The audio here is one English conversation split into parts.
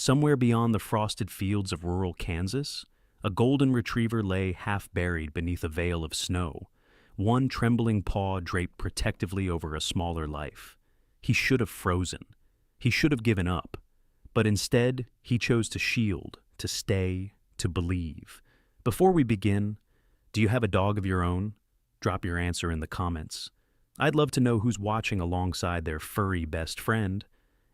Somewhere beyond the frosted fields of rural Kansas, a golden retriever lay half buried beneath a veil of snow, one trembling paw draped protectively over a smaller life. He should have frozen. He should have given up. But instead, he chose to shield, to stay, to believe. Before we begin, do you have a dog of your own? Drop your answer in the comments. I'd love to know who's watching alongside their furry best friend.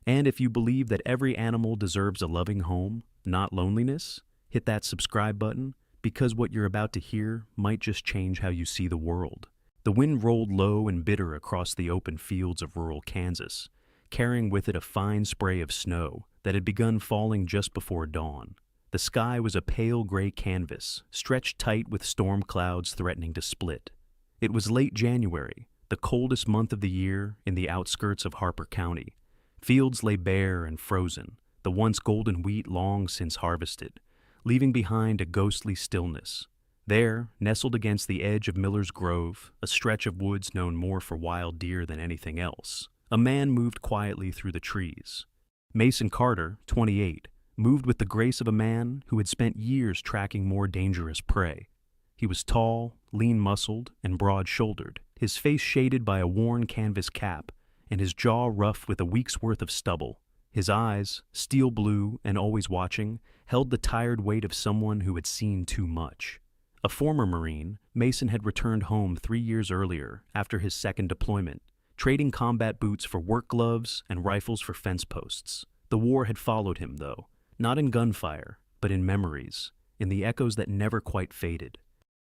And if you believe that every animal deserves a loving home, not loneliness, hit that subscribe button, because what you're about to hear might just change how you see the world. The wind rolled low and bitter across the open fields of rural Kansas, carrying with it a fine spray of snow that had begun falling just before dawn. The sky was a pale gray canvas, stretched tight with storm clouds threatening to split. It was late January, the coldest month of the year in the outskirts of Harper County. Fields lay bare and frozen, the once golden wheat long since harvested, leaving behind a ghostly stillness. There, nestled against the edge of Miller's Grove, a stretch of woods known more for wild deer than anything else, a man moved quietly through the trees. Mason Carter, 28, moved with the grace of a man who had spent years tracking more dangerous prey. He was tall, lean-muscled, and broad-shouldered, his face shaded by a worn canvas cap, and his jaw rough with a week's worth of stubble. His eyes, steel blue and always watching, held the tired weight of someone who had seen too much. A former Marine, Mason had returned home 3 years earlier after his second deployment, trading combat boots for work gloves and rifles for fence posts. The war had followed him, though, not in gunfire, but in memories, in the echoes that never quite faded.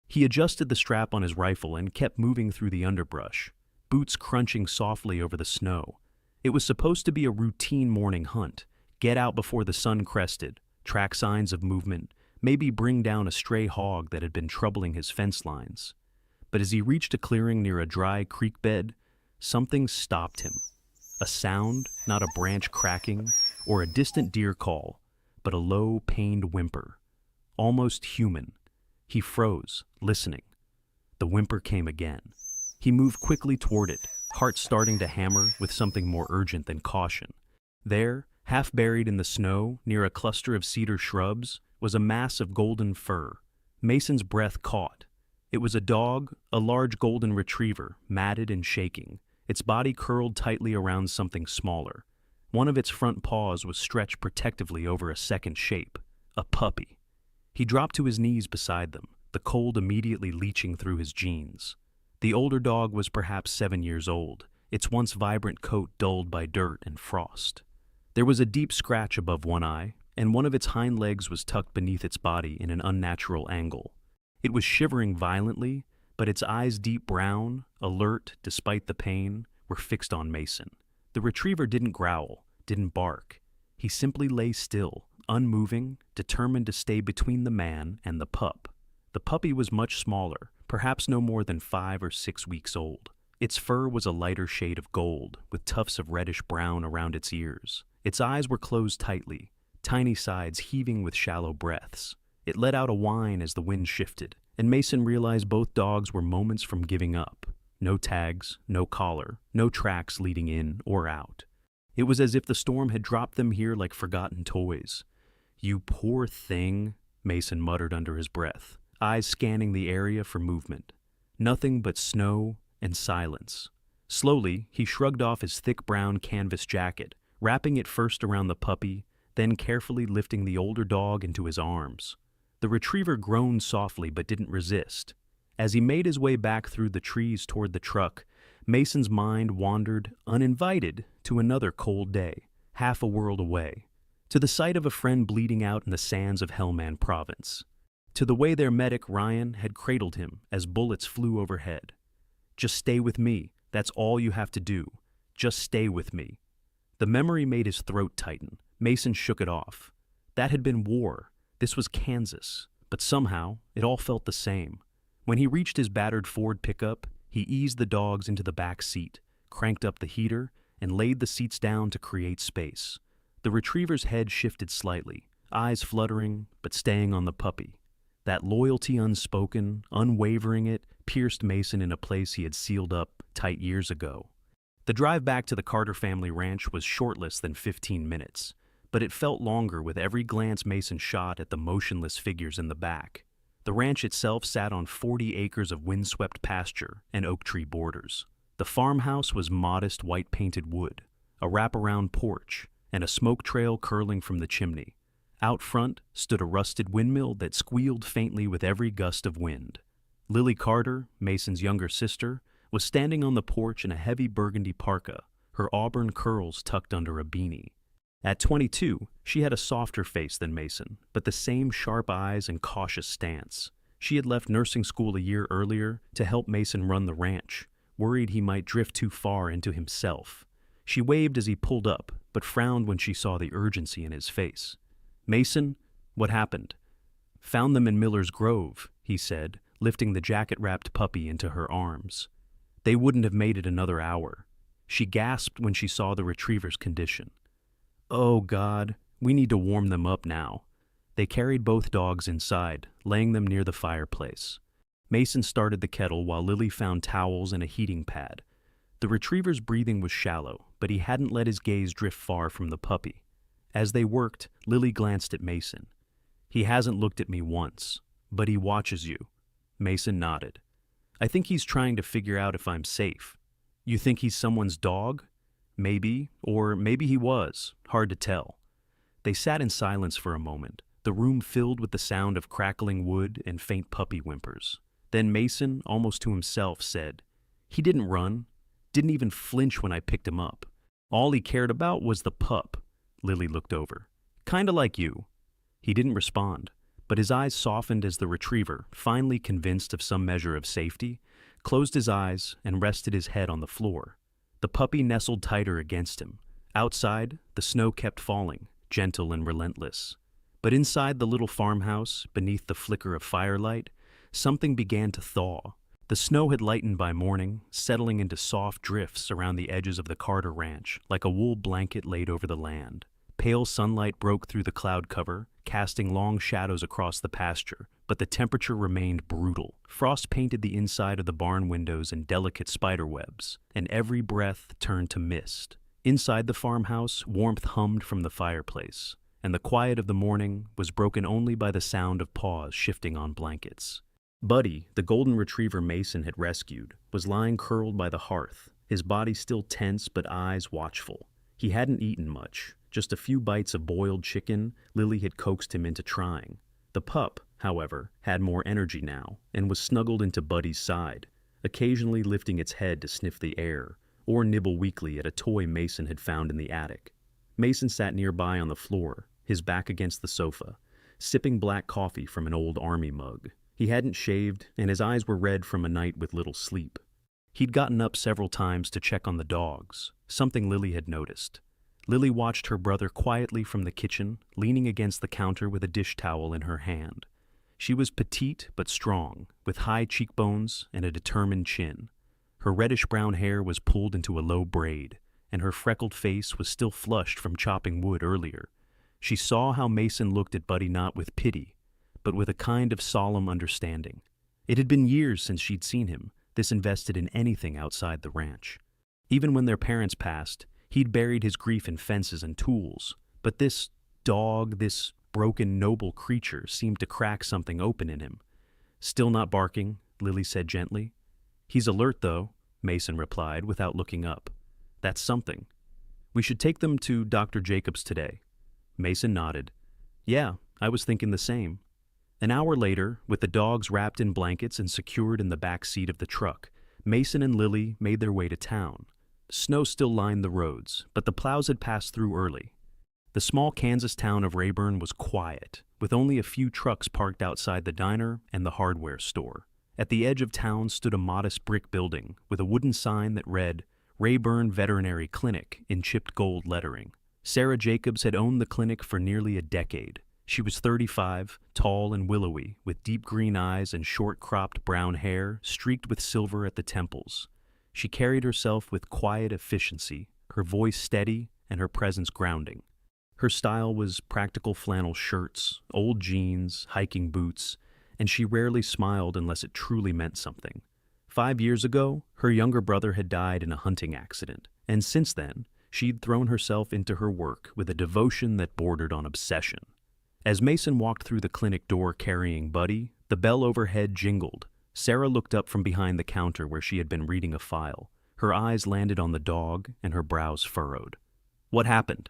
He adjusted the strap on his rifle and kept moving through the underbrush, boots crunching softly over the snow. It was supposed to be a routine morning hunt. Get out before the sun crested, track signs of movement, maybe bring down a stray hog that had been troubling his fence lines. But as he reached a clearing near a dry creek bed, something stopped him. A sound, not a branch cracking or a distant deer call, but a low, pained whimper. Almost human. He froze, listening. The whimper came again. He moved quickly toward it, heart starting to hammer with something more urgent than caution. There, half buried in the snow, near a cluster of cedar shrubs, was a mass of golden fur. Mason's breath caught. It was a dog, a large golden retriever, matted and shaking, its body curled tightly around something smaller. One of its front paws was stretched protectively over a second shape, a puppy. He dropped to his knees beside them, the cold immediately leaching through his jeans. The older dog was perhaps 7 years old, its once vibrant coat dulled by dirt and frost. There was a deep scratch above one eye, and one of its hind legs was tucked beneath its body in an unnatural angle. It was shivering violently, but its eyes, deep brown, alert despite the pain, were fixed on Mason. The retriever didn't growl, didn't bark. He simply lay still, unmoving, determined to stay between the man and the pup. The puppy was much smaller, perhaps no more than 5 or 6 weeks old. Its fur was a lighter shade of gold, with tufts of reddish-brown around its ears. Its eyes were closed tightly, tiny sides heaving with shallow breaths. It let out a whine as the wind shifted, and Mason realized both dogs were moments from giving up. No tags, no collar, no tracks leading in or out. It was as if the storm had dropped them here like forgotten toys. "You poor thing," Mason muttered under his breath, eyes scanning the area for movement. Nothing but snow and silence. Slowly, he shrugged off his thick brown canvas jacket, wrapping it first around the puppy, then carefully lifting the older dog into his arms. The retriever groaned softly but didn't resist. As he made his way back through the trees toward the truck, Mason's mind wandered, uninvited, to another cold day, half a world away, to the sight of a friend bleeding out in the sands of Helmand Province, to the way their medic, Ryan, had cradled him as bullets flew overhead. "Just stay with me. That's all you have to do. Just stay with me." The memory made his throat tighten. Mason shook it off. That had been war. This was Kansas. But somehow, it all felt the same. When he reached his battered Ford pickup, he eased the dogs into the back seat, cranked up the heater, and laid the seats down to create space. The retriever's head shifted slightly, eyes fluttering, but staying on the puppy. That loyalty unspoken, unwavering it, pierced Mason in a place he had sealed up tight years ago. The drive back to the Carter family ranch was short less than 15 minutes, but it felt longer with every glance Mason shot at the motionless figures in the back. The ranch itself sat on 40 acres of windswept pasture and oak tree borders. The farmhouse was modest white-painted wood, a wraparound porch, and a smoke trail curling from the chimney. Out front stood a rusted windmill that squealed faintly with every gust of wind. Lily Carter, Mason's younger sister, was standing on the porch in a heavy burgundy parka, her auburn curls tucked under a beanie. At 22, she had a softer face than Mason, but the same sharp eyes and cautious stance. She had left nursing school a year earlier to help Mason run the ranch, worried he might drift too far into himself. She waved as he pulled up, but frowned when she saw the urgency in his face. "Mason, what happened?" "Found them in Miller's Grove," he said, lifting the jacket-wrapped puppy into her arms. "They wouldn't have made it another hour." She gasped when she saw the retriever's condition. "Oh, God, we need to warm them up now." They carried both dogs inside, laying them near the fireplace. Mason started the kettle while Lily found towels and a heating pad. The retriever's breathing was shallow, but he hadn't let his gaze drift far from the puppy. As they worked, Lily glanced at Mason. "He hasn't looked at me once, but he watches you." Mason nodded. "I think he's trying to figure out if I'm safe." "You think he's someone's dog?" "Maybe, or maybe he was. Hard to tell." They sat in silence for a moment, the room filled with the sound of crackling wood and faint puppy whimpers. Then Mason, almost to himself, said, "He didn't run, didn't even flinch when I picked him up. All he cared about was the pup." Lily looked over. "Kinda like you." He didn't respond, but his eyes softened as the retriever, finally convinced of some measure of safety, closed his eyes and rested his head on the floor. The puppy nestled tighter against him. Outside, the snow kept falling, gentle and relentless. But inside the little farmhouse, beneath the flicker of firelight, something began to thaw. The snow had lightened by morning, settling into soft drifts around the edges of the Carter Ranch, like a wool blanket laid over the land. Pale sunlight broke through the cloud cover, casting long shadows across the pasture, but the temperature remained brutal. Frost painted the inside of the barn windows in delicate spiderwebs, and every breath turned to mist. Inside the farmhouse, warmth hummed from the fireplace, and the quiet of the morning was broken only by the sound of paws shifting on blankets. Buddy, the golden retriever Mason had rescued, was lying curled by the hearth, his body still tense but eyes watchful. He hadn't eaten much, just a few bites of boiled chicken Lily had coaxed him into trying. The pup, however, had more energy now and was snuggled into Buddy's side, occasionally lifting its head to sniff the air or nibble weakly at a toy Mason had found in the attic. Mason sat nearby on the floor, his back against the sofa, sipping black coffee from an old army mug. He hadn't shaved, and his eyes were red from a night with little sleep. He'd gotten up several times to check on the dogs, something Lily had noticed. Lily watched her brother quietly from the kitchen, leaning against the counter with a dish towel in her hand. She was petite but strong, with high cheekbones and a determined chin. Her reddish-brown hair was pulled into a low braid, and her freckled face was still flushed from chopping wood earlier. She saw how Mason looked at Buddy not with pity, but with a kind of solemn understanding. It had been years since she'd seen him, this invested in anything outside the ranch. Even when their parents passed, he'd buried his grief in fences and tools, but this dog, this broken, noble creature, seemed to crack something open in him. "Still not barking," Lily said gently. "He's alert, though," Mason replied without looking up. "That's something. We should take them to Dr. Jacobs today." Mason nodded. "Yeah, I was thinking the same." An hour later, with the dogs wrapped in blankets and secured in the back seat of the truck, Mason and Lily made their way to town. Snow still lined the roads, but the plows had passed through early. The small Kansas town of Rayburn was quiet, with only a few trucks parked outside the diner and the hardware store. At the edge of town stood a modest brick building with a wooden sign that read, "Rayburn Veterinary Clinic," in chipped gold lettering. Sarah Jacobs had owned the clinic for nearly a decade. She was 35, tall and willowy, with deep green eyes and short-cropped brown hair streaked with silver at the temples. She carried herself with quiet efficiency, her voice steady and her presence grounding. Her style was practical flannel shirts, old jeans, hiking boots, and she rarely smiled unless it truly meant something. 5 years ago, her younger brother had died in a hunting accident, and since then, She'd thrown herself into her work with a devotion that bordered on obsession. As Mason walked through the clinic door carrying Buddy, the bell overhead jingled. Sarah looked up from behind the counter where she had been reading a file. Her eyes landed on the dog and her brows furrowed. "What happened?"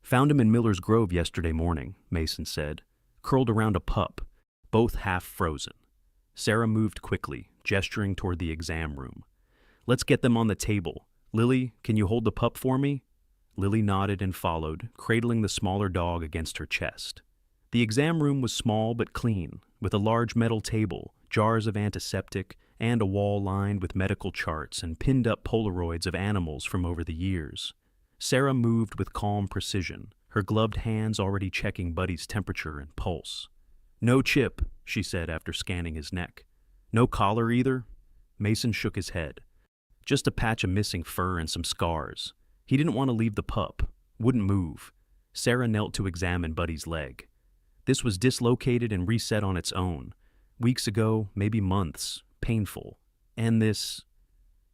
"Found him in Miller's Grove yesterday morning," Mason said, curled around a pup, both half frozen. Sarah moved quickly, gesturing toward the exam room. "Let's get them on the table. Lily, can you hold the pup for me?" Lily nodded and followed, cradling the smaller dog against her chest. The exam room was small but clean, with a large metal table, jars of antiseptic, and a wall lined with medical charts and pinned-up Polaroids of animals from over the years. Sarah moved with calm precision, her gloved hands already checking Buddy's temperature and pulse. "No chip," she said after scanning his neck. "No collar either?" Mason shook his head. "Just a patch of missing fur and some scars. He didn't want to leave the pup. Wouldn't move." Sarah knelt to examine Buddy's leg. This was dislocated and reset on its own. Weeks ago, maybe months. Painful. And this...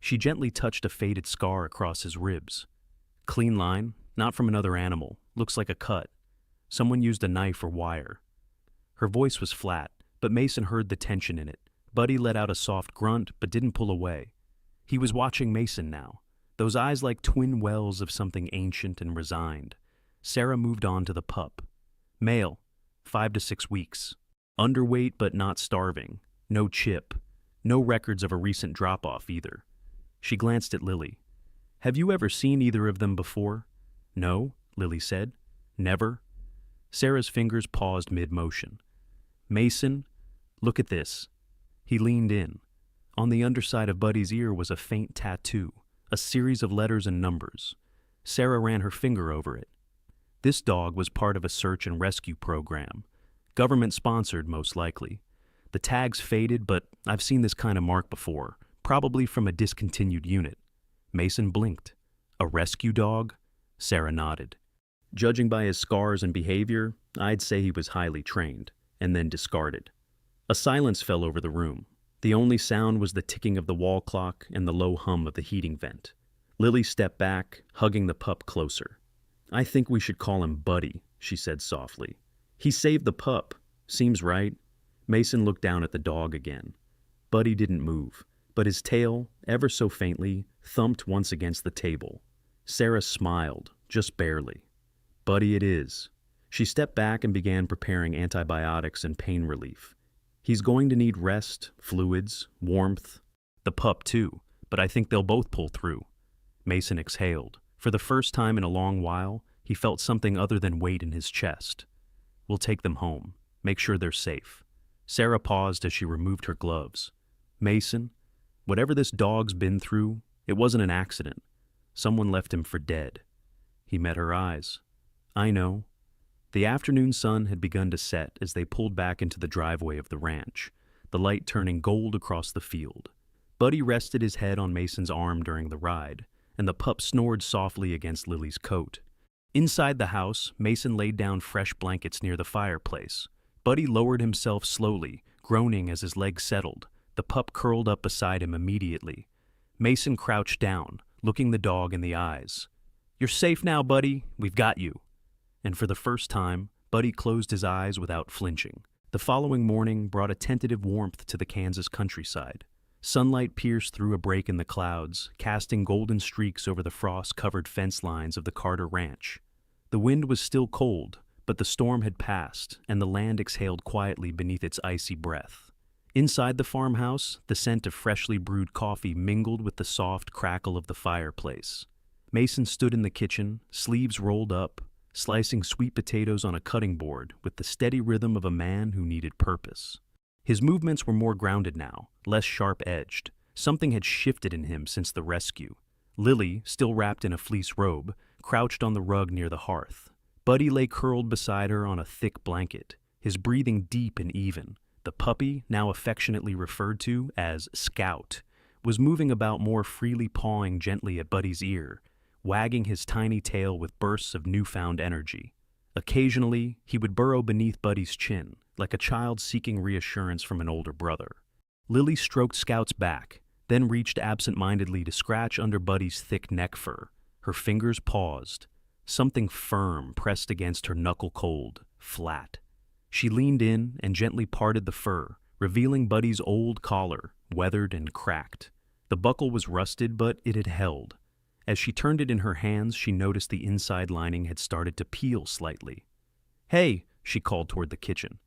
She gently touched a faded scar across his ribs. "Clean line, not from another animal. Looks like a cut. Someone used a knife or wire." Her voice was flat, but Mason heard the tension in it. Buddy let out a soft grunt, but didn't pull away. He was watching Mason now, those eyes like twin wells of something ancient and resigned. Sarah moved on to the pup. "Male, 5 to 6 weeks. Underweight but not starving. No chip. No records of a recent drop-off either." She glanced at Lily. "Have you ever seen either of them before?" "No," Lily said. "Never?" Sarah's fingers paused mid-motion. "Mason, look at this." He leaned in. On the underside of Buddy's ear was a faint tattoo, a series of letters and numbers. Sarah ran her finger over it. This dog was part of a search and rescue program. Government-sponsored, most likely. The tag's faded, but I've seen this kind of mark before, probably from a discontinued unit. Mason blinked. "A rescue dog?" Sarah nodded. "Judging by his scars and behavior, I'd say he was highly trained, and then discarded." A silence fell over the room. The only sound was the ticking of the wall clock and the low hum of the heating vent. Lily stepped back, hugging the pup closer. "I think we should call him Buddy," she said softly. "He saved the pup. Seems right." Mason looked down at the dog again. Buddy didn't move, but his tail, ever so faintly, thumped once against the table. Sarah smiled, just barely. "Buddy it is." She stepped back and began preparing antibiotics and pain relief. "He's going to need rest, fluids, warmth. The pup too, but I think they'll both pull through." Mason exhaled. For the first time in a long while, he felt something other than weight in his chest. "We'll take them home. Make sure they're safe." Sarah paused as she removed her gloves. "Mason, whatever this dog's been through, it wasn't an accident. Someone left him for dead." He met her eyes. "I know." The afternoon sun had begun to set as they pulled back into the driveway of the ranch, the light turning gold across the field. Buddy rested his head on Mason's arm during the ride, and the pup snored softly against Lily's coat. Inside the house, Mason laid down fresh blankets near the fireplace. Buddy lowered himself slowly, groaning as his legs settled. The pup curled up beside him immediately. Mason crouched down, looking the dog in the eyes. "You're safe now, Buddy. We've got you." And for the first time, Buddy closed his eyes without flinching. The following morning brought a tentative warmth to the Kansas countryside. Sunlight pierced through a break in the clouds, casting golden streaks over the frost-covered fence lines of the Carter Ranch. The wind was still cold, but the storm had passed, and the land exhaled quietly beneath its icy breath. Inside the farmhouse, the scent of freshly brewed coffee mingled with the soft crackle of the fireplace. Mason stood in the kitchen, sleeves rolled up, slicing sweet potatoes on a cutting board with the steady rhythm of a man who needed purpose. His movements were more grounded now, less sharp-edged. Something had shifted in him since the rescue. Lily, still wrapped in a fleece robe, crouched on the rug near the hearth. Buddy lay curled beside her on a thick blanket, his breathing deep and even. The puppy, now affectionately referred to as Scout, was moving about more freely, pawing gently at Buddy's ear, wagging his tiny tail with bursts of newfound energy. Occasionally, he would burrow beneath Buddy's chin, like a child seeking reassurance from an older brother. Lily stroked Scout's back, then reached absent-mindedly to scratch under Buddy's thick neck fur. Her fingers paused. Something firm pressed against her knuckle cold, flat. She leaned in and gently parted the fur, revealing Buddy's old collar, weathered and cracked. The buckle was rusted, but it had held. As she turned it in her hands, she noticed the inside lining had started to peel slightly. "Hey," she called toward the kitchen.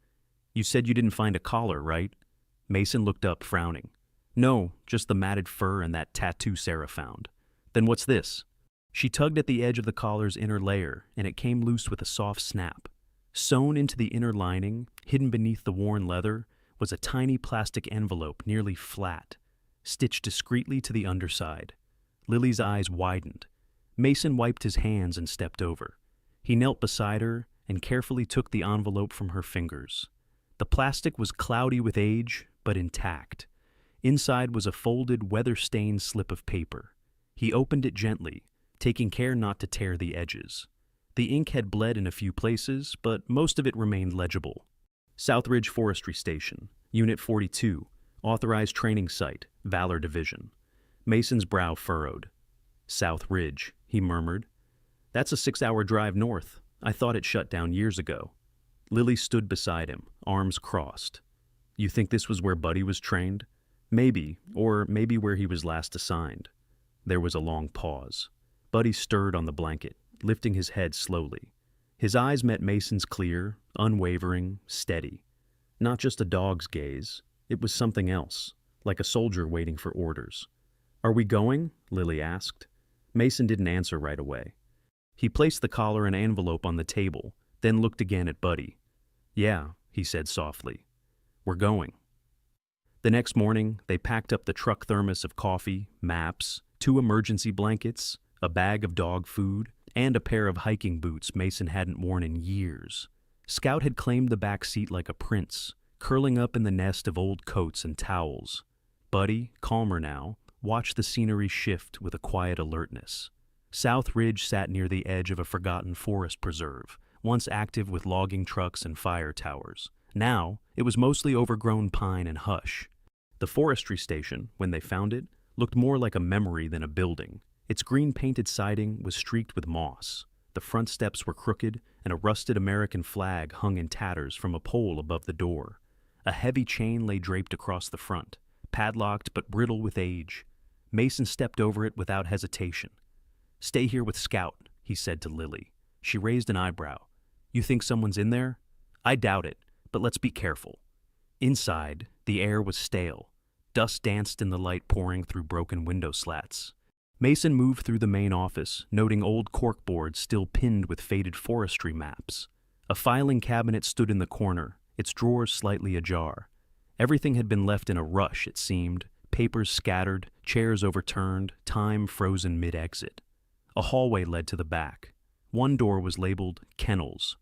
"You said you didn't find a collar, right?" Mason looked up, frowning. "No, just the matted fur and that tattoo Sarah found." "Then what's this?" She tugged at the edge of the collar's inner layer, and it came loose with a soft snap. Sewn into the inner lining, hidden beneath the worn leather, was a tiny plastic envelope, nearly flat, stitched discreetly to the underside. Lily's eyes widened. Mason wiped his hands and stepped over. He knelt beside her and carefully took the envelope from her fingers. The plastic was cloudy with age, but intact. Inside was a folded, weather-stained slip of paper. He opened it gently, taking care not to tear the edges. The ink had bled in a few places, but most of it remained legible. Southridge Forestry Station, Unit 42, Authorized Training Site, Valor Division. Mason's brow furrowed. "Southridge," he murmured. "That's a 6-hour drive north. I thought it shut down years ago." Lily stood beside him, arms crossed. "You think this was where Buddy was trained?" "Maybe, or maybe where he was last assigned." There was a long pause. Buddy stirred on the blanket, lifting his head slowly. His eyes met Mason's clear, unwavering, steady. Not just a dog's gaze. It was something else, like a soldier waiting for orders. "Are we going?" Lily asked. Mason didn't answer right away. He placed the collar and envelope on the table, then looked again at Buddy. "Yeah," he said softly. "We're going." The next morning, they packed up the truck thermos of coffee, maps, 2 emergency blankets, a bag of dog food, and a pair of hiking boots Mason hadn't worn in years. Scout had claimed the back seat like a prince, curling up in the nest of old coats and towels. Buddy, calmer now, watched the scenery shift with a quiet alertness. Southridge sat near the edge of a forgotten forest preserve, once active with logging trucks and fire towers. Now, it was mostly overgrown pine and hush. The forestry station, when they found it, looked more like a memory than a building. Its green-painted siding was streaked with moss. The front steps were crooked, and a rusted American flag hung in tatters from a pole above the door. A heavy chain lay draped across the front, padlocked but brittle with age. Mason stepped over it without hesitation. "Stay here with Scout," he said to Lily. She raised an eyebrow. "You think someone's in there?" "I doubt it, but let's be careful." Inside, the air was stale. Dust danced in the light pouring through broken window slats. Mason moved through the main office, noting old corkboards still pinned with faded forestry maps. A filing cabinet stood in the corner, its drawers slightly ajar. Everything had been left in a rush, it seemed, papers scattered, chairs overturned, time frozen mid-exit. A hallway led to the back. One door was labeled Kennels.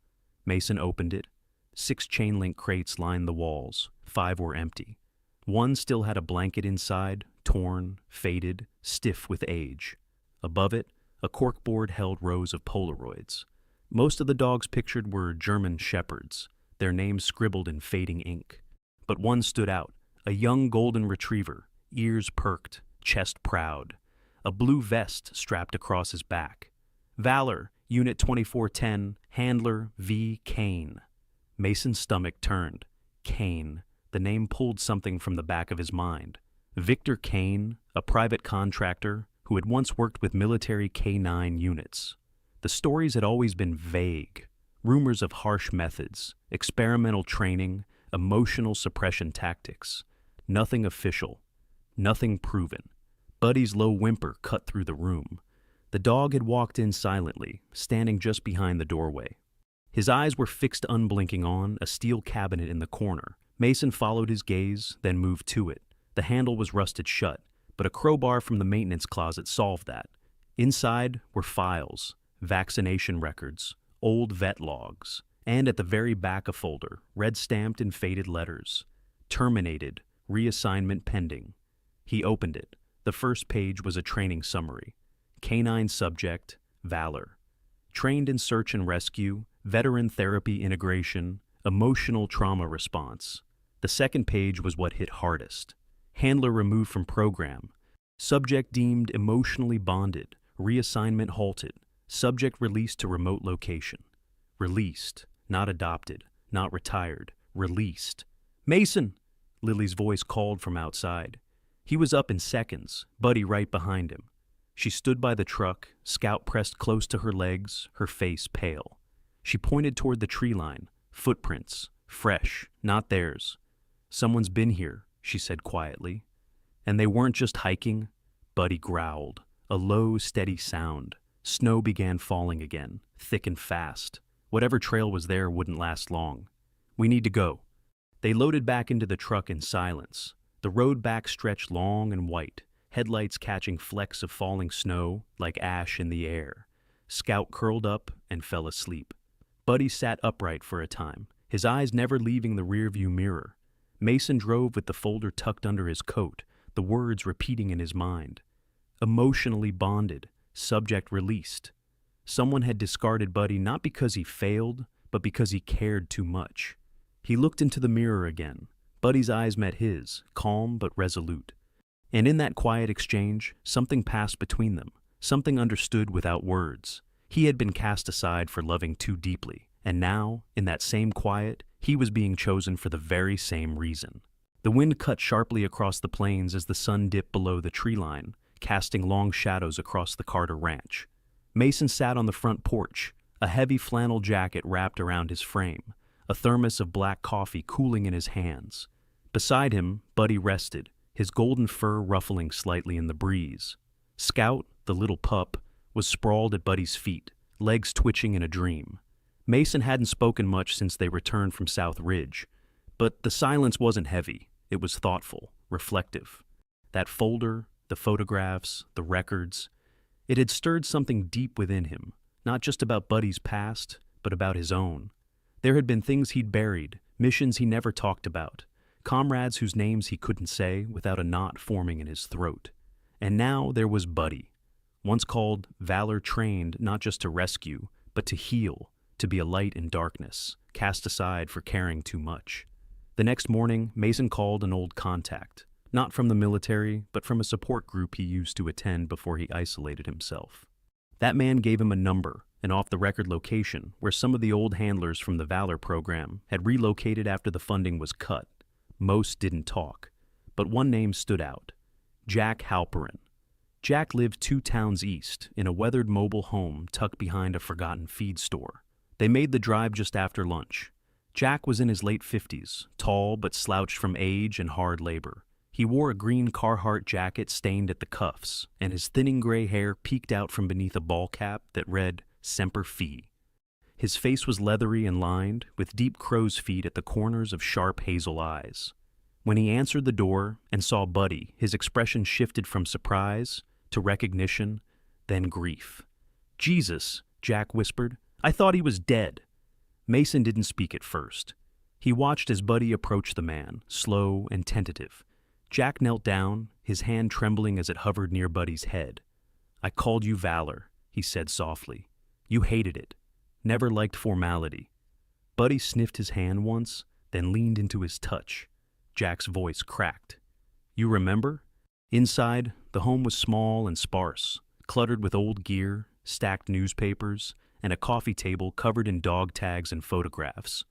Mason opened it. 6 chain-link crates lined the walls. 5 were empty. One still had a blanket inside, torn, faded, stiff with age. Above it, a corkboard held rows of Polaroids. Most of the dogs pictured were German shepherds, their names scribbled in fading ink. But one stood out, a young golden retriever, ears perked, chest proud. A blue vest strapped across his back. "Valor, Unit 2410, Handler V. Kane." Mason's stomach turned. Kane. The name pulled something from the back of his mind. Victor Kane, a private contractor who had once worked with military K-9 units. The stories had always been vague. Rumors of harsh methods, experimental training, emotional suppression tactics. Nothing official. Nothing proven. Buddy's low whimper cut through the room. The dog had walked in silently, standing just behind the doorway. His eyes were fixed unblinking on a steel cabinet in the corner. Mason followed his gaze, then moved to it. The handle was rusted shut, but a crowbar from the maintenance closet solved that. Inside were files, vaccination records, old vet logs, and at the very back a folder, red-stamped in faded letters. Terminated, reassignment pending. He opened it. The first page was a training summary. Canine subject, Valor. Trained in search and rescue, veteran therapy integration, emotional trauma response. The second page was what hit hardest. Handler removed from program. Subject deemed emotionally bonded, Reassignment halted. Subject released to remote location. Released, not adopted, not retired. Released. "Mason!" Lily's voice called from outside. He was up in seconds, Buddy right behind him. She stood by the truck, Scout pressed close to her legs, her face pale. She pointed toward the tree line. Footprints. Fresh, not theirs. "Someone's been here," she said quietly. "And they weren't just hiking." Buddy growled. A low, steady sound. Snow began falling again, thick and fast. Whatever trail was there wouldn't last long. "We need to go." They loaded back into the truck in silence. The road back stretched long and white, headlights catching flecks of falling snow like ash in the air. Scout curled up and fell asleep. Buddy sat upright for a time, his eyes never leaving the rearview mirror. Mason drove with the folder tucked under his coat, the words repeating in his mind. Emotionally bonded, subject released. Someone had discarded Buddy not because he failed, but because he cared too much. He looked into the mirror again. Buddy's eyes met his, calm but resolute. And in that quiet exchange, something passed between them, something understood without words. He had been cast aside for loving too deeply, and now, in that same quiet, he was being chosen for the very same reason. The wind cut sharply across the plains as the sun dipped below the tree line, casting long shadows across the Carter Ranch. Mason sat on the front porch, a heavy flannel jacket wrapped around his frame, a thermos of black coffee cooling in his hands. Beside him, Buddy rested, his golden fur ruffling slightly in the breeze. Scout, the little pup, was sprawled at Buddy's feet, legs twitching in a dream. Mason hadn't spoken much since they returned from South Ridge, but the silence wasn't heavy. It was thoughtful, reflective. That folder, the photographs, the records, it had stirred something deep within him, not just about Buddy's past, but about his own. There had been things he'd buried, missions he never talked about, comrades whose names he couldn't say without a knot forming in his throat. And now there was Buddy, once called Valor trained not just to rescue, but to heal, to be a light in darkness, cast aside for caring too much. The next morning, Mason called an old contact, not from the military, but from a support group he used to attend before he isolated himself. That man gave him a number, an off-the-record location, where some of the old handlers from the Valor program had relocated after the funding was cut. Most didn't talk, but one name stood out: Jack Halperin. Jack lived 2 towns east, in a weathered mobile home tucked behind a forgotten feed store. They made the drive just after lunch. Jack was in his late 50s, tall but slouched from age and hard labor. He wore a green Carhartt jacket stained at the cuffs, and his thinning gray hair peeked out from beneath a ball cap that read Semper Fi. His face was leathery and lined, with deep crow's feet at the corners of sharp hazel eyes. When he answered the door and saw Buddy, his expression shifted from surprise to recognition, then grief. "Jesus," Jack whispered. "I thought he was dead." Mason didn't speak at first. He watched as Buddy approached the man, slow and tentative. Jack knelt down, his hand trembling as it hovered near Buddy's head. "I called you Valor," he said softly. "You hated it. Never liked formality." Buddy sniffed his hand once, then leaned into his touch. Jack's voice cracked. "You remember?" Inside, the home was small and sparse, cluttered with old gear, stacked newspapers, and a coffee table covered in dog tags and photographs.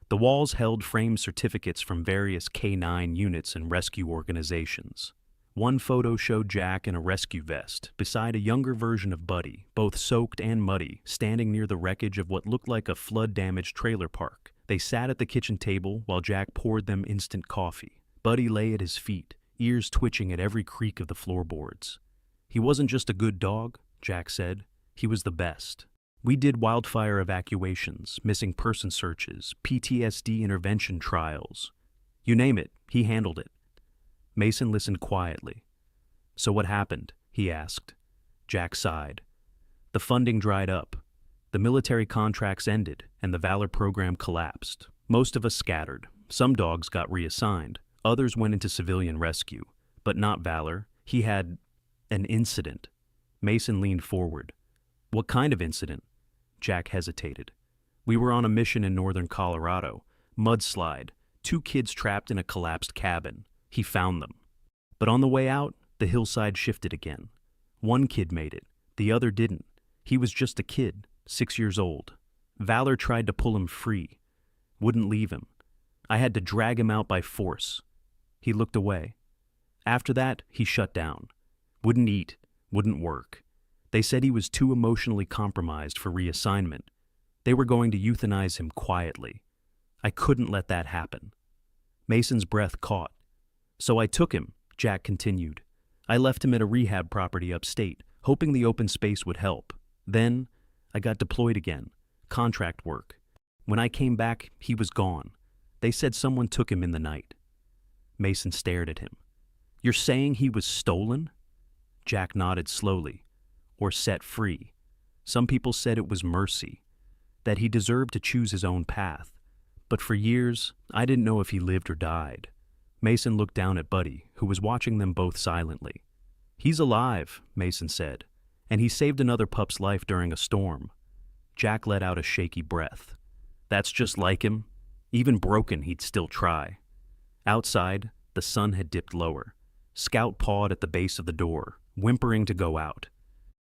The walls held framed certificates from various K-9 units and rescue organizations. One photo showed Jack in a rescue vest, beside a younger version of Buddy, both soaked and muddy, standing near the wreckage of what looked like a flood-damaged trailer park. They sat at the kitchen table while Jack poured them instant coffee. Buddy lay at his feet, ears twitching at every creak of the floorboards. "He wasn't just a good dog," Jack said. "He was the best. We did wildfire evacuations, missing person searches, PTSD intervention trials. You name it, he handled it." Mason listened quietly. "So what happened?" he asked. Jack sighed. "The funding dried up. The military contracts ended, and the Valor program collapsed. Most of us scattered. Some dogs got reassigned. Others went into civilian rescue. But not Valor. He had an incident." Mason leaned forward. "What kind of incident?" Jack hesitated. "We were on a mission in northern Colorado. Mudslide. 2 kids trapped in a collapsed cabin. He found them. But on the way out, the hillside shifted again. 1 kid made it. The other didn't. He was just a kid, 6 years old. Valor tried to pull him free. Wouldn't leave him. I had to drag him out by force. He looked away. After that, he shut down. Wouldn't eat, wouldn't work. They said he was too emotionally compromised for reassignment. They were going to euthanize him quietly. I couldn't let that happen. Mason's breath caught. So I took him, Jack continued. I left him at a rehab property upstate, hoping the open space would help. Then, I got deployed again. Contract work. When I came back, he was gone. They said someone took him in the night. Mason stared at him. You're saying he was stolen? Jack nodded slowly. Or set free. Some people said it was mercy, that he deserved to choose his own path. But for years, I didn't know if he lived or died. Mason looked down at Buddy, who was watching them both silently. He's alive, Mason said, and he saved another pup's life during a storm. Jack let out a shaky breath. That's just like him. Even broken, he'd still try. Outside, the sun had dipped lower. Scout pawed at the base of the door, whimpering to go out.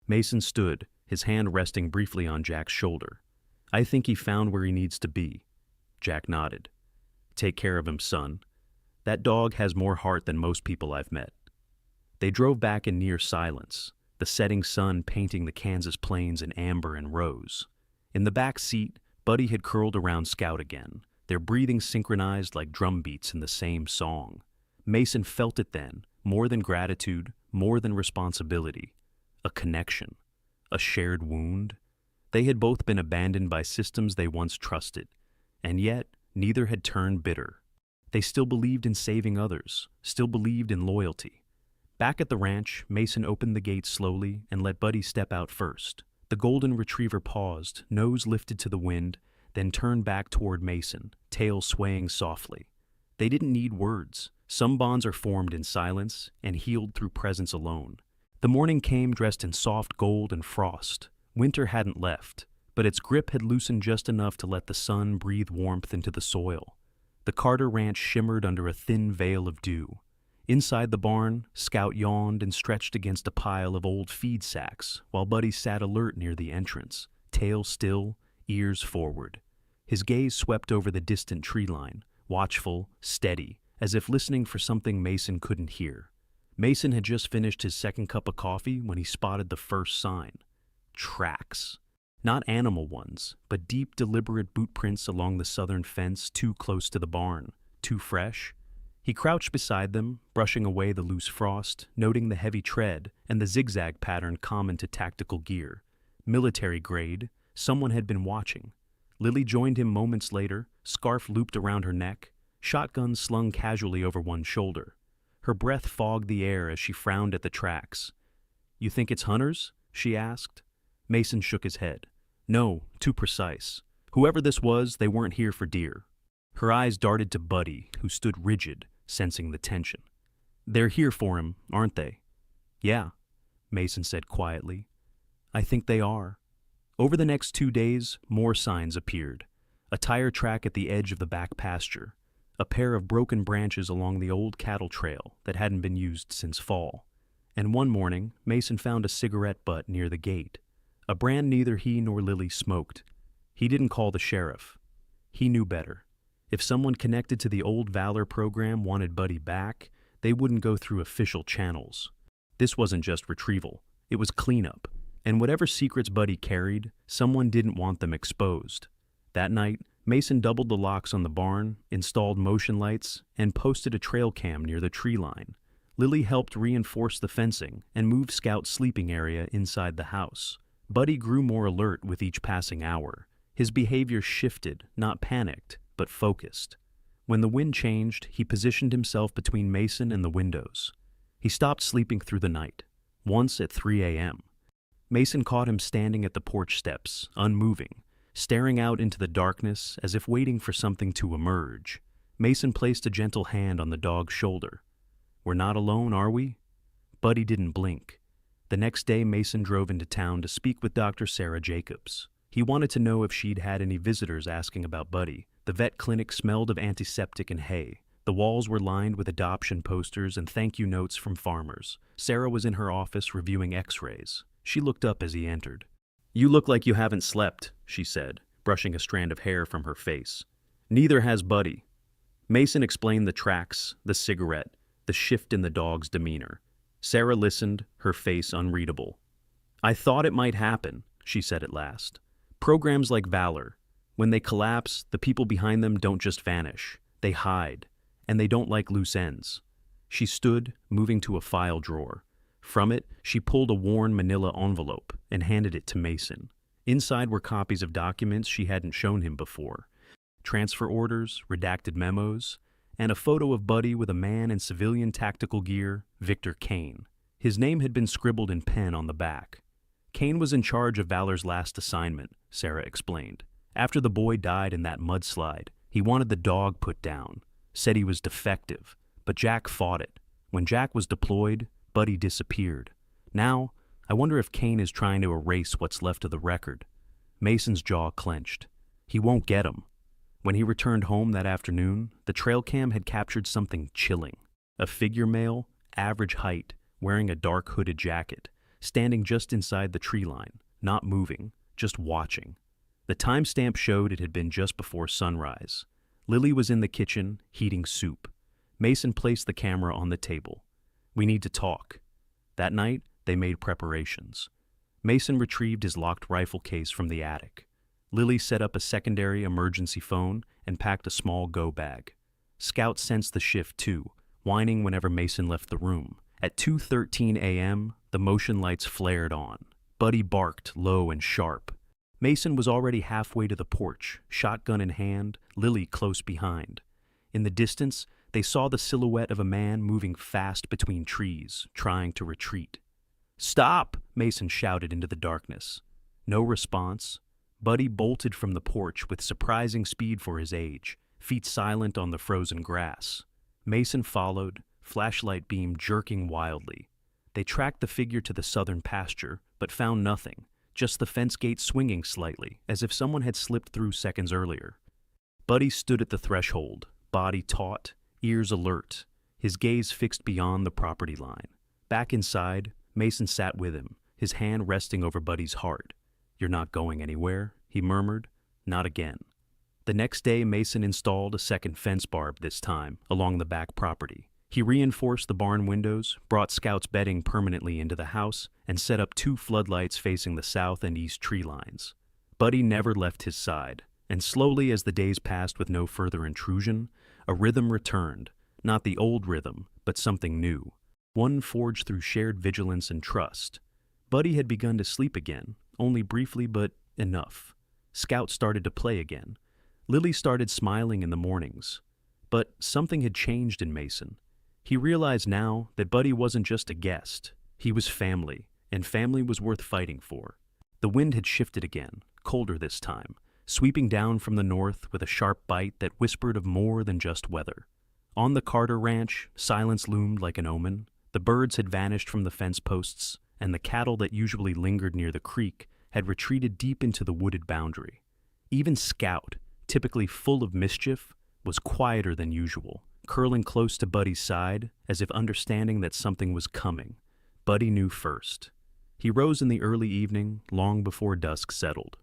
Mason stood, his hand resting briefly on Jack's shoulder. I think he found where he needs to be. Jack nodded. Take care of him, son. That dog has more heart than most people I've met. They drove back in near silence, the setting sun painting the Kansas plains in amber and rose. In the back seat, Buddy had curled around Scout again, their breathing synchronized like drum beats in the same song. Mason felt it then, more than gratitude, more than responsibility. A connection. A shared wound. They had both been abandoned by systems they once trusted, and yet neither had turned bitter. They still believed in saving others, still believed in loyalty. Back at the ranch, Mason opened the gate slowly and let Buddy step out first. The golden retriever paused, nose lifted to the wind, then turned back toward Mason, tail swaying softly. They didn't need words. Some bonds are formed in silence and healed through presence alone. The morning came dressed in soft gold and frost. Winter hadn't left, but its grip had loosened just enough to let the sun breathe warmth into the soil. The Carter Ranch shimmered under a thin veil of dew. Inside the barn, Scout yawned and stretched against a pile of old feed sacks, while Buddy sat alert near the entrance, tail still, ears forward. His gaze swept over the distant tree line, watchful, steady, as if listening for something Mason couldn't hear. Mason had just finished his second cup of coffee when he spotted the first sign. Tracks. Not animal ones, but deep, deliberate boot prints along the southern fence too close to the barn, too fresh. He crouched beside them, brushing away the loose frost, noting the heavy tread and the zigzag pattern common to tactical gear. Military grade, someone had been watching. Lily joined him moments later, scarf looped around her neck, shotgun slung casually over one shoulder. Her breath fogged the air as she frowned at the tracks. You think it's hunters? She asked. Mason shook his head. No, too precise. Whoever this was, they weren't here for deer. Her eyes darted to Buddy, who stood rigid, sensing the tension. They're here for him, aren't they? Yeah, Mason said quietly. I think they are. Over the next 2 days, more signs appeared. A tire track at the edge of the back pasture. A pair of broken branches along the old cattle trail that hadn't been used since fall. And one morning, Mason found a cigarette butt near the gate. A brand neither he nor Lily smoked. He didn't call the sheriff. He knew better. If someone connected to the old Valor program wanted Buddy back, they wouldn't go through official channels. This wasn't just retrieval. It was cleanup. And whatever secrets Buddy carried, someone didn't want them exposed. That night, Mason doubled the locks on the barn, installed motion lights, and posted a trail cam near the tree line. Lily helped reinforce the fencing and move Scout's sleeping area inside the house. Buddy grew more alert with each passing hour. His behavior shifted, not panicked, but focused. When the wind changed, he positioned himself between Mason and the windows. He stopped sleeping through the night, once at 3 a.m. Mason caught him standing at the porch steps, unmoving, staring out into the darkness as if waiting for something to emerge. Mason placed a gentle hand on the dog's shoulder. We're not alone, are we? Buddy didn't blink. The next day, Mason drove into town to speak with Dr. Sarah Jacobs. He wanted to know if she'd had any visitors asking about Buddy. The vet clinic smelled of antiseptic and hay. The walls were lined with adoption posters and thank you notes from farmers. Sarah was in her office reviewing x-rays. She looked up as he entered. "You look like you haven't slept," she said, brushing a strand of hair from her face. "Neither has Buddy." Mason explained the tracks, the cigarette, the shift in the dog's demeanor. Sarah listened, her face unreadable. "I thought it might happen," she said at last. "Programs like Valor, when they collapse, the people behind them don't just vanish. They hide, and they don't like loose ends." She stood, moving to a file drawer. From it, she pulled a worn manila envelope and handed it to Mason. Inside were copies of documents she hadn't shown him before. Transfer orders, redacted memos, and a photo of Buddy with a man in civilian tactical gear, Victor Kane. His name had been scribbled in pen on the back. Kane was in charge of Valor's last assignment, Sarah explained. After the boy died in that mudslide, he wanted the dog put down, said he was defective, but Jack fought it. When Jack was deployed, Buddy disappeared. Now, I wonder if Kane is trying to erase what's left of the record. Mason's jaw clenched. He won't get him. When he returned home that afternoon, the trail cam had captured something chilling. A figure male, average height, wearing a dark hooded jacket, standing just inside the tree line, not moving, just watching. The timestamp showed it had been just before sunrise. Lily was in the kitchen, heating soup. Mason placed the camera on the table. "We need to talk." That night, they made preparations. Mason retrieved his locked rifle case from the attic. Lily set up a secondary emergency phone and packed a small go bag. Scout sensed the shift too, whining whenever Mason left the room. At 2:13 a.m., the motion lights flared on. Buddy barked low and sharp. Mason was already halfway to the porch, shotgun in hand, Lily close behind. In the distance, they saw the silhouette of a man moving fast between trees, trying to retreat. "Stop!" Mason shouted into the darkness. No response. Buddy bolted from the porch with surprising speed for his age, feet silent on the frozen grass. Mason followed, flashlight beam jerking wildly. They tracked the figure to the southern pasture, but found nothing, just the fence gate swinging slightly, as if someone had slipped through seconds earlier. Buddy stood at the threshold, body taut, ears alert, his gaze fixed beyond the property line. Back inside, Mason sat with him, his hand resting over Buddy's heart. "You're not going anywhere," he murmured. "Not again." The next day, Mason installed a second fence barb this time, along the back property. He reinforced the barn windows, brought Scout's bedding permanently into the house, and set up 2 floodlights facing the south and east tree lines. Buddy never left his side, and slowly as the days passed with no further intrusion, a rhythm returned, not the old rhythm, but something new, one forged through shared vigilance and trust. Buddy had begun to sleep again, only briefly but enough. Scout started to play again. Lily started smiling in the mornings. But something had changed in Mason. He realized now that Buddy wasn't just a guest. He was family, and family was worth fighting for. The wind had shifted again, colder this time, sweeping down from the north with a sharp bite that whispered of more than just weather. On the Carter Ranch, silence loomed like an omen. The birds had vanished from the fence posts, and the cattle that usually lingered near the creek had retreated deep into the wooded boundary. Even Scout, typically full of mischief, was quieter than usual, curling close to Buddy's side as if understanding that something was coming. Buddy knew first. He rose in the early evening, long before dusk settled.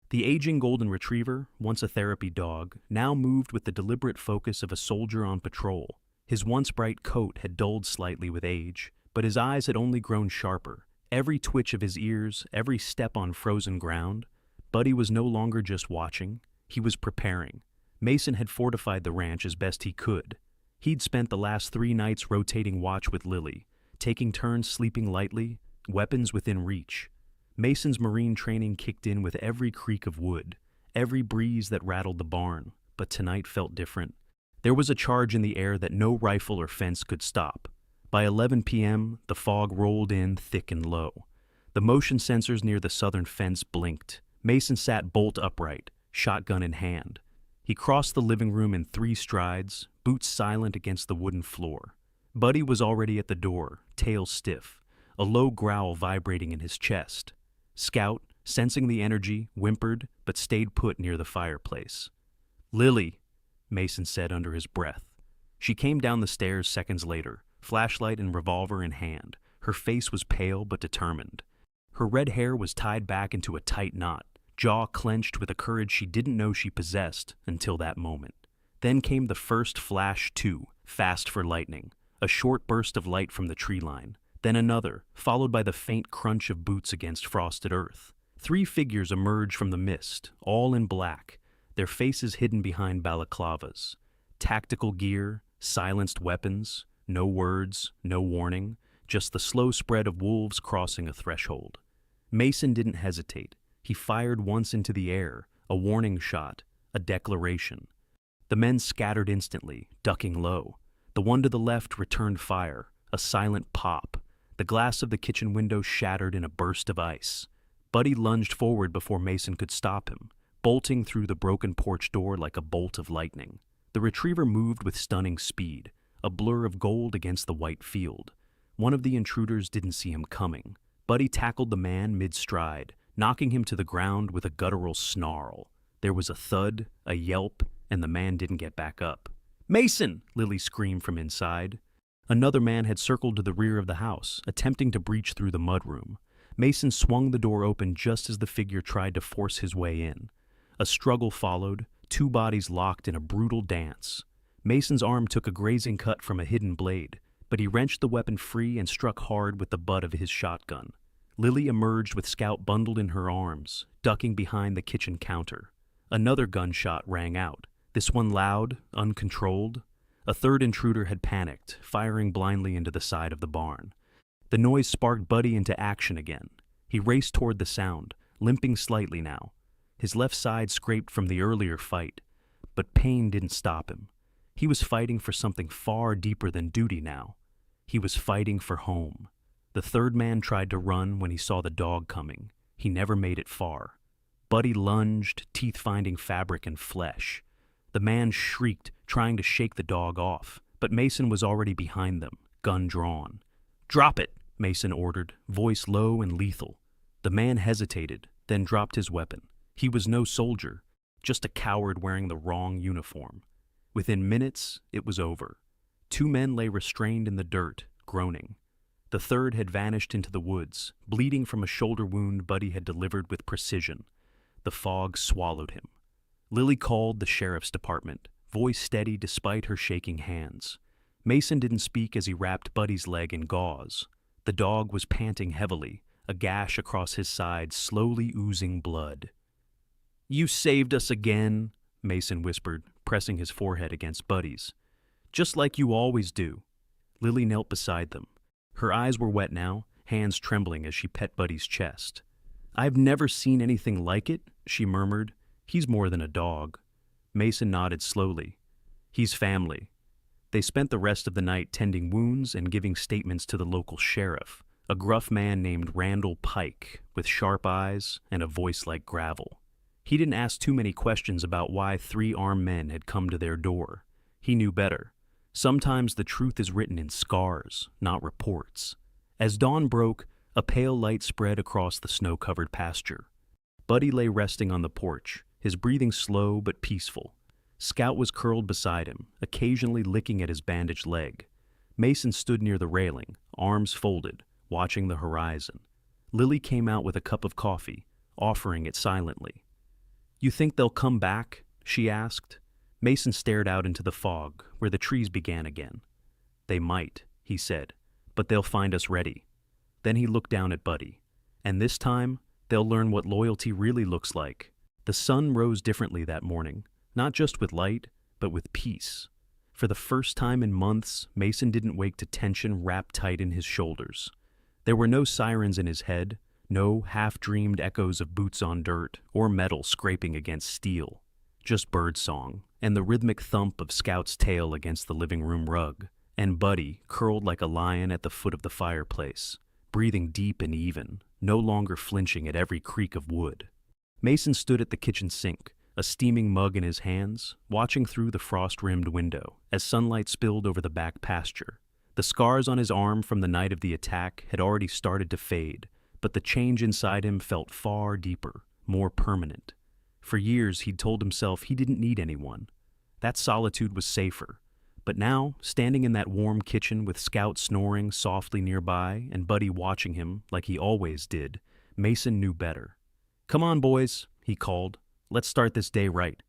The aging golden retriever, once a therapy dog, now moved with the deliberate focus of a soldier on patrol. His once bright coat had dulled slightly with age, but his eyes had only grown sharper. Every twitch of his ears, every step on frozen ground. Buddy was no longer just watching, he was preparing. Mason had fortified the ranch as best he could. He'd spent the last 3 nights rotating watch with Lily, taking turns sleeping lightly, weapons within reach. Mason's marine training kicked in with every creak of wood, every breeze that rattled the barn, but tonight felt different. There was a charge in the air that no rifle or fence could stop. By 11 p.m., the fog rolled in thick and low. The motion sensors near the southern fence blinked. Mason sat bolt upright, shotgun in hand. He crossed the living room in 3 strides, boots silent against the wooden floor. Buddy was already at the door, tail stiff, a low growl vibrating in his chest. Scout, sensing the energy, whimpered but stayed put near the fireplace. "Lily," Mason said under his breath. She came down the stairs seconds later, flashlight and revolver in hand. Her face was pale but determined. Her red hair was tied back into a tight knot, jaw clenched with a courage she didn't know she possessed until that moment. Then came the first flash, too, fast for lightning, a short burst of light from the tree line, then another, followed by the faint crunch of boots against frosted earth. 3 figures emerged from the mist, all in black, their faces hidden behind balaclavas. Tactical gear, silenced weapons, no words, no warning, just the slow spread of wolves crossing a threshold. Mason didn't hesitate. He fired once into the air, a warning shot, a declaration. The men scattered instantly, ducking low. The one to the left returned fire, a silent pop. The glass of the kitchen window shattered in a burst of ice. Buddy lunged forward before Mason could stop him, bolting through the broken porch door like a bolt of lightning. The retriever moved with stunning speed, a blur of gold against the white field. One of the intruders didn't see him coming. Buddy tackled the man mid-stride, knocking him to the ground with a guttural snarl. There was a thud, a yelp, and the man didn't get back up. "Mason!" Lily screamed from inside. Another man had circled to the rear of the house, attempting to breach through the mudroom. Mason swung the door open just as the figure tried to force his way in. A struggle followed, 2 bodies locked in a brutal dance. Mason's arm took a grazing cut from a hidden blade, but he wrenched the weapon free and struck hard with the butt of his shotgun. Lily emerged with Scout bundled in her arms, ducking behind the kitchen counter. Another gunshot rang out, this one loud, uncontrolled. A third intruder had panicked, firing blindly into the side of the barn. The noise sparked Buddy into action again. He raced toward the sound, limping slightly now. His left side scraped from the earlier fight, but pain didn't stop him. He was fighting for something far deeper than duty now. He was fighting for home. The third man tried to run when he saw the dog coming. He never made it far. Buddy lunged, teeth finding fabric and flesh. The man shrieked, trying to shake the dog off, but Mason was already behind them, gun drawn. "Drop it," Mason ordered, voice low and lethal. The man hesitated, then dropped his weapon. He was no soldier, just a coward wearing the wrong uniform. Within minutes, it was over. 2 men lay restrained in the dirt, groaning. The third had vanished into the woods, bleeding from a shoulder wound Buddy had delivered with precision. The fog swallowed him. Lily called the sheriff's department, voice steady despite her shaking hands. Mason didn't speak as he wrapped Buddy's leg in gauze. The dog was panting heavily, a gash across his side slowly oozing blood. "You saved us again," Mason whispered, pressing his forehead against Buddy's. "Just like you always do." Lily knelt beside them. Her eyes were wet now, hands trembling as she pet Buddy's chest. "I've never seen anything like it," she murmured. "He's more than a dog." Mason nodded slowly. "He's family." They spent the rest of the night tending wounds and giving statements to the local sheriff, a gruff man named Randall Pike, with sharp eyes and a voice like gravel. He didn't ask too many questions about why 3 armed men had come to their door. He knew better. Sometimes the truth is written in scars, not reports. As dawn broke, a pale light spread across the snow-covered pasture. Buddy lay resting on the porch, his breathing slow but peaceful. Scout was curled beside him, occasionally licking at his bandaged leg. Mason stood near the railing, arms folded, watching the horizon. Lily came out with a cup of coffee, offering it silently. "You think they'll come back?" she asked. Mason stared out into the fog, where the trees began again. "They might," he said, "but they'll find us ready." Then he looked down at Buddy. "And this time, they'll learn what loyalty really looks like." The sun rose differently that morning, not just with light, but with peace. For the first time in months, Mason didn't wake to tension wrapped tight in his shoulders. There were no sirens in his head, no half-dreamed echoes of boots on dirt or metal scraping against steel. Just birdsong, and the rhythmic thump of Scout's tail against the living room rug, and Buddy curled like a lion at the foot of the fireplace, breathing deep and even, no longer flinching at every creak of wood. Mason stood at the kitchen sink, a steaming mug in his hands, watching through the frost-rimmed window as sunlight spilled over the back pasture. The scars on his arm from the night of the attack had already started to fade, but the change inside him felt far deeper, more permanent. For years, he'd told himself he didn't need anyone. That solitude was safer. But now, standing in that warm kitchen with Scout snoring softly nearby and Buddy watching him like he always did, Mason knew better. "Come on, boys," he called. "Let's start this day right."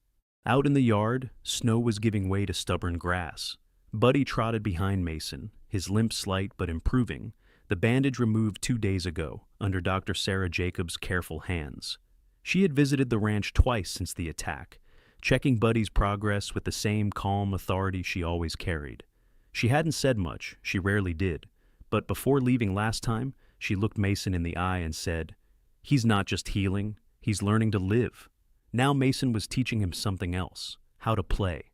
Out in the yard, snow was giving way to stubborn grass. Buddy trotted behind Mason, his limp slight but improving, the bandage removed 2 days ago under Dr. Sarah Jacobs' careful hands. She had visited the ranch twice since the attack, checking Buddy's progress with the same calm authority she always carried. She hadn't said much, she rarely did, but before leaving last time, she looked Mason in the eye and said, "He's not just healing, he's learning to live." Now Mason was teaching him something else, how to play.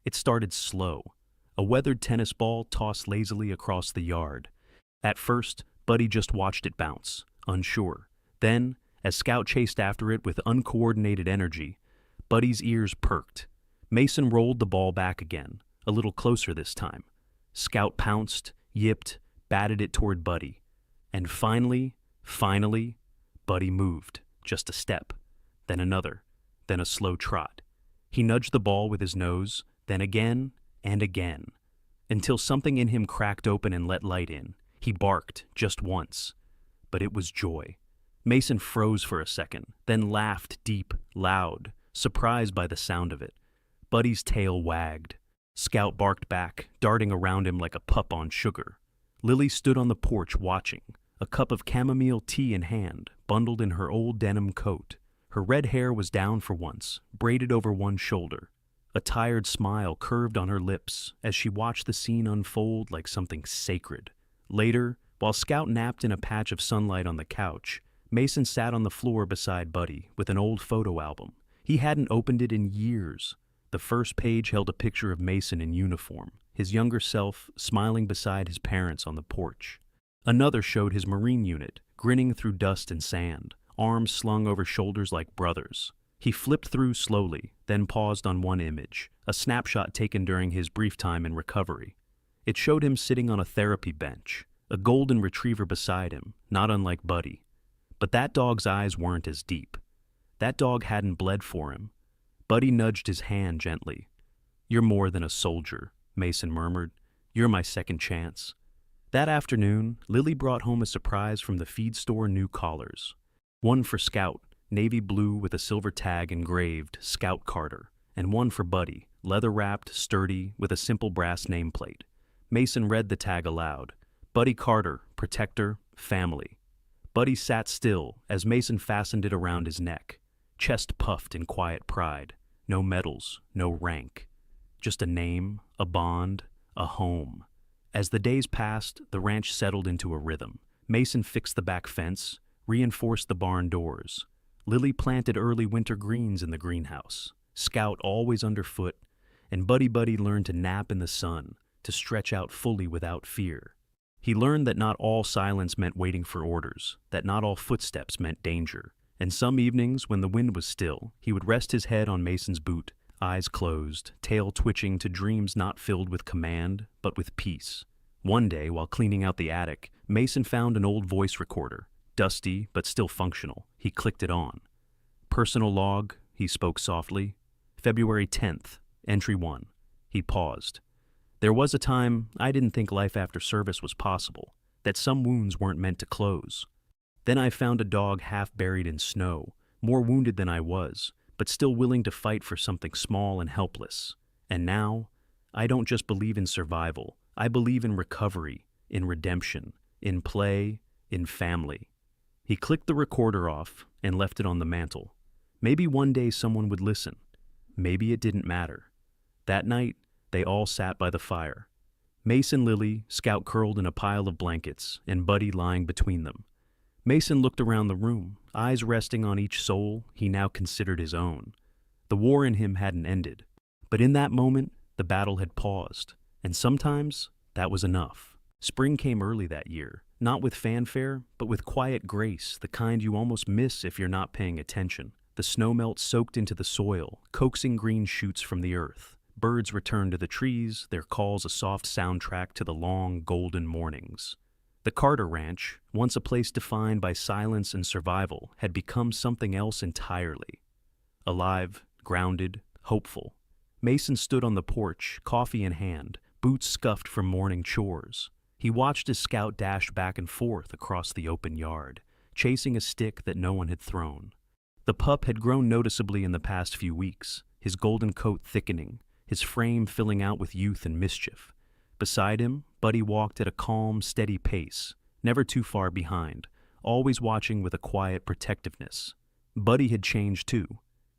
It started slow. A weathered tennis ball tossed lazily across the yard. At first, Buddy just watched it bounce, unsure. Then, as Scout chased after it with uncoordinated energy, Buddy's ears perked. Mason rolled the ball back again, a little closer this time. Scout pounced, yipped, batted it toward Buddy. And finally, Buddy moved, just a step, then another, then a slow trot. He nudged the ball with his nose, then again and again, until something in him cracked open and let light in. He barked, just once. But it was joy. Mason froze for a second, then laughed deep, loud, surprised by the sound of it. Buddy's tail wagged. Scout barked back, darting around him like a pup on sugar. Lily stood on the porch watching, a cup of chamomile tea in hand, bundled in her old denim coat. Her red hair was down for once, braided over one shoulder. A tired smile curved on her lips as she watched the scene unfold like something sacred. Later, while Scout napped in a patch of sunlight on the couch, Mason sat on the floor beside Buddy with an old photo album. He hadn't opened it in years. The first page held a picture of Mason in uniform, his younger self smiling beside his parents on the porch. Another showed his Marine unit, grinning through dust and sand, arms slung over shoulders like brothers. He flipped through slowly, then paused on one image, a snapshot taken during his brief time in recovery. It showed him sitting on a therapy bench, a golden retriever beside him, not unlike Buddy. But that dog's eyes weren't as deep. That dog hadn't bled for him. Buddy nudged his hand gently. "You're more than a soldier," Mason murmured. "You're my second chance." That afternoon, Lily brought home a surprise from the feed store new collars. One for Scout, navy blue with a silver tag engraved Scout Carter, and one for Buddy, leather-wrapped, sturdy, with a simple brass nameplate. Mason read the tag aloud. "Buddy Carter, protector, family." Buddy sat still as Mason fastened it around his neck. Chest puffed in quiet pride. No medals, no rank. Just a name, a bond, a home. As the days passed, the ranch settled into a rhythm. Mason fixed the back fence, reinforced the barn doors. Lily planted early winter greens in the greenhouse. Scout always underfoot, and Buddy learned to nap in the sun, to stretch out fully without fear. He learned that not all silence meant waiting for orders, that not all footsteps meant danger. And some evenings, when the wind was still, he would rest his head on Mason's boot, eyes closed, tail twitching to dreams not filled with command, but with peace. One day, while cleaning out the attic, Mason found an old voice recorder, dusty but still functional. He clicked it on. "Personal log," he spoke softly. "February 10th, entry 1. He paused. "There was a time I didn't think life after service was possible, that some wounds weren't meant to close. Then I found a dog half buried in snow, more wounded than I was, but still willing to fight for something small and helpless. And now, I don't just believe in survival, I believe in recovery, in redemption, in play, in family." He clicked the recorder off and left it on the mantel. Maybe one day someone would listen. Maybe it didn't matter. That night, they all sat by the fire. Mason, Lily, Scout curled in a pile of blankets, and Buddy lying between them. Mason looked around the room, eyes resting on each soul he now considered his own. The war in him hadn't ended, but in that moment, the battle had paused, and sometimes that was enough. Spring came early that year, not with fanfare, but with quiet grace, the kind you almost miss if you're not paying attention. The snowmelt soaked into the soil, coaxing green shoots from the earth. Birds returned to the trees, their calls a soft soundtrack to the long, golden mornings. The Carter Ranch, once a place defined by silence and survival, had become something else entirely. Alive, grounded, hopeful. Mason stood on the porch, coffee in hand, boots scuffed from morning chores. He watched his Scout dash back and forth across the open yard, chasing a stick that no one had thrown. The pup had grown noticeably in the past few weeks, his golden coat thickening, his frame filling out with youth and mischief. Beside him, Buddy walked at a calm, steady pace, never too far behind, always watching with a quiet protectiveness. Buddy had changed too.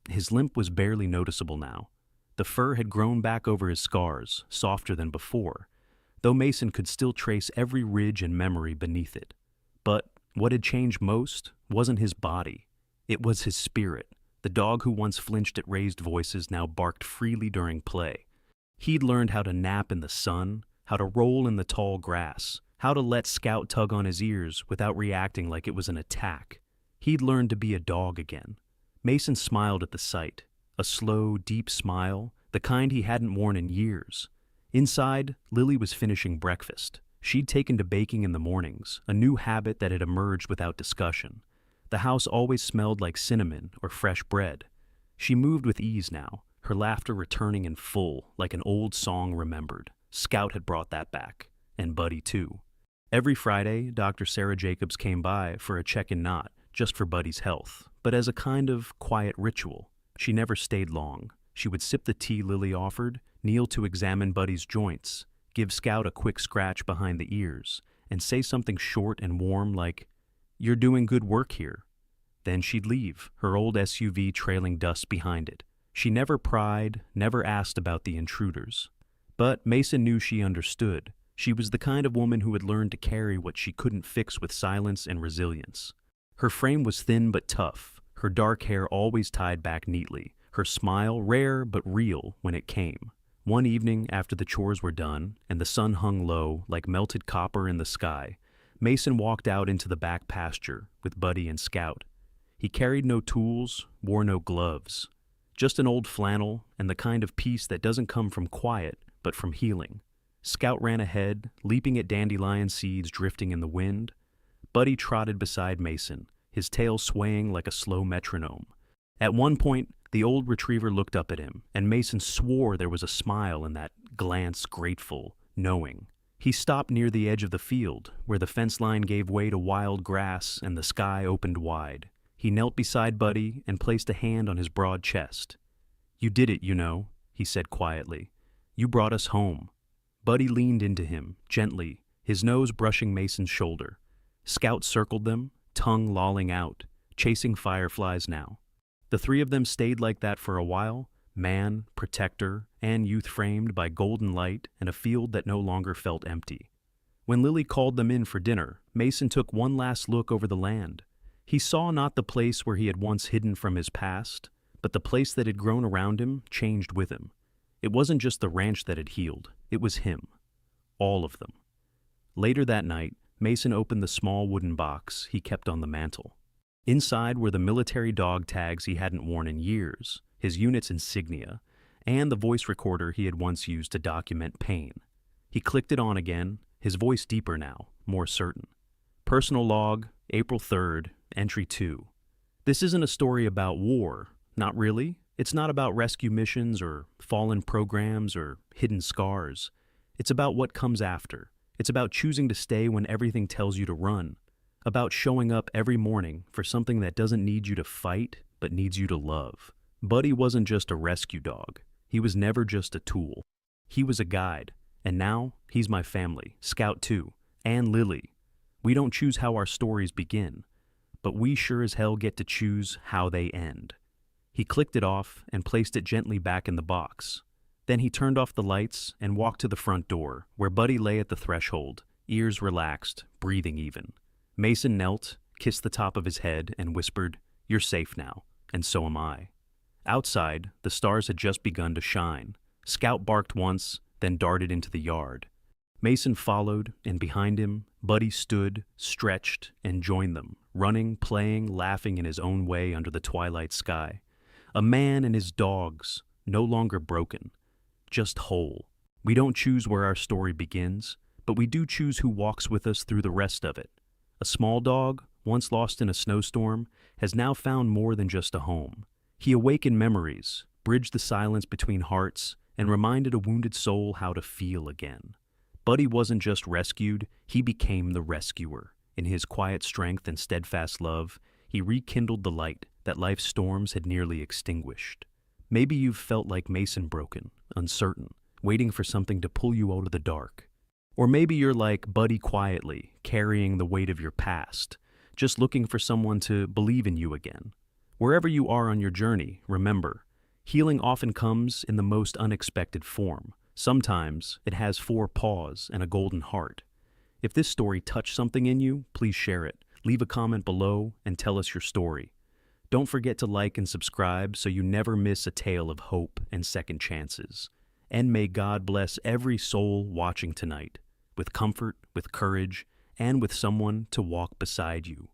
His limp was barely noticeable now. The fur had grown back over his scars, softer than before, though Mason could still trace every ridge and memory beneath it. But what had changed most wasn't his body. It was his spirit. The dog who once flinched at raised voices now barked freely during play. He'd learned how to nap in the sun, how to roll in the tall grass, how to let Scout tug on his ears without reacting like it was an attack. He'd learned to be a dog again. Mason smiled at the sight, a slow, deep smile, the kind he hadn't worn in years. Inside, Lily was finishing breakfast. She'd taken to baking in the mornings, a new habit that had emerged without discussion. The house always smelled like cinnamon or fresh bread. She moved with ease now, her laughter returning in full, like an old song remembered. Scout had brought that back, and Buddy too. Every Friday, Dr. Sarah Jacobs came by for a check-in, not just for Buddy's health, but as a kind of quiet ritual. She never stayed long. She would sip the tea Lily offered, kneel to examine Buddy's joints, give Scout a quick scratch behind the ears, and say something short and warm like, "You're doing good work here." Then she'd leave, her old SUV trailing dust behind it. She never pried, never asked about the intruders. But Mason knew she understood. She was the kind of woman who had learned to carry what she couldn't fix with silence and resilience. Her frame was thin but tough, her dark hair always tied back neatly, her smile rare but real when it came. One evening after the chores were done and the sun hung low like melted copper in the sky, Mason walked out into the back pasture with Buddy and Scout. He carried no tools, wore no gloves, just an old flannel and the kind of peace that doesn't come from quiet but from healing. Scout ran ahead, leaping at dandelion seeds drifting in the wind. Buddy trotted beside Mason, his tail swaying like a slow metronome. At one point, the old retriever looked up at him, and Mason swore there was a smile in that glance, grateful, knowing. He stopped near the edge of the field, where the fence line gave way to wild grass and the sky opened wide. He knelt beside Buddy and placed a hand on his broad chest. "You did it, you know," he said quietly. "You brought us home." Buddy leaned into him, gently, his nose brushing Mason's shoulder. Scout circled them, tongue lolling out, chasing fireflies now. The three of them stayed like that for a while, man, protector, and youth framed by golden light and a field that no longer felt empty. When Lily called them in for dinner, Mason took one last look over the land. He saw not the place where he had once hidden from his past, but the place that had grown around him, changed with him. It wasn't just the ranch that had healed, it was him. All of them. Later that night, Mason opened the small wooden box he kept on the mantel. Inside were the military dog tags he hadn't worn in years, his unit's insignia, and the voice recorder he had once used to document pain. He clicked it on again, his voice deeper now, more certain. Personal log, April 3rd, entry 2. This isn't a story about war, not really. It's not about rescue missions or fallen programs or hidden scars. It's about what comes after. It's about choosing to stay when everything tells you to run. About showing up every morning for something that doesn't need you to fight, but needs you to love. Buddy wasn't just a rescue dog. He was never just a tool. He was a guide. And now, he's my family, Scout too, and Lily. We don't choose how our stories begin, but we sure as hell get to choose how they end. He clicked it off and placed it gently back in the box. Then he turned off the lights and walked to the front door, where Buddy lay at the threshold, ears relaxed, breathing even. Mason knelt, kissed the top of his head, and whispered, "You're safe now, and so am I." Outside, the stars had just begun to shine. Scout barked once, then darted into the yard. Mason followed, and behind him, Buddy stood, stretched, and joined them, running, playing, laughing in his own way under the twilight sky. A man and his dogs, no longer broken, just whole. We don't choose where our story begins, but we do choose who walks with us through the rest of it. A small dog, once lost in a snowstorm, has now found more than just a home. He awakened memories, bridged the silence between hearts, and reminded a wounded soul how to feel again. Buddy wasn't just rescued, he became the rescuer. In his quiet strength and steadfast love, he rekindled the light that life's storms had nearly extinguished. Maybe you've felt like Mason broken, uncertain, waiting for something to pull you out of the dark. Or maybe you're like Buddy quietly, carrying the weight of your past, just looking for someone to believe in you again. Wherever you are on your journey, remember, healing often comes in the most unexpected form. Sometimes it has 4 paws and a golden heart. If this story touched something in you, please share it. Leave a comment below and tell us your story. Don't forget to like and subscribe so you never miss a tale of hope and second chances. And may God bless every soul watching tonight, with comfort, with courage, and with someone to walk beside you.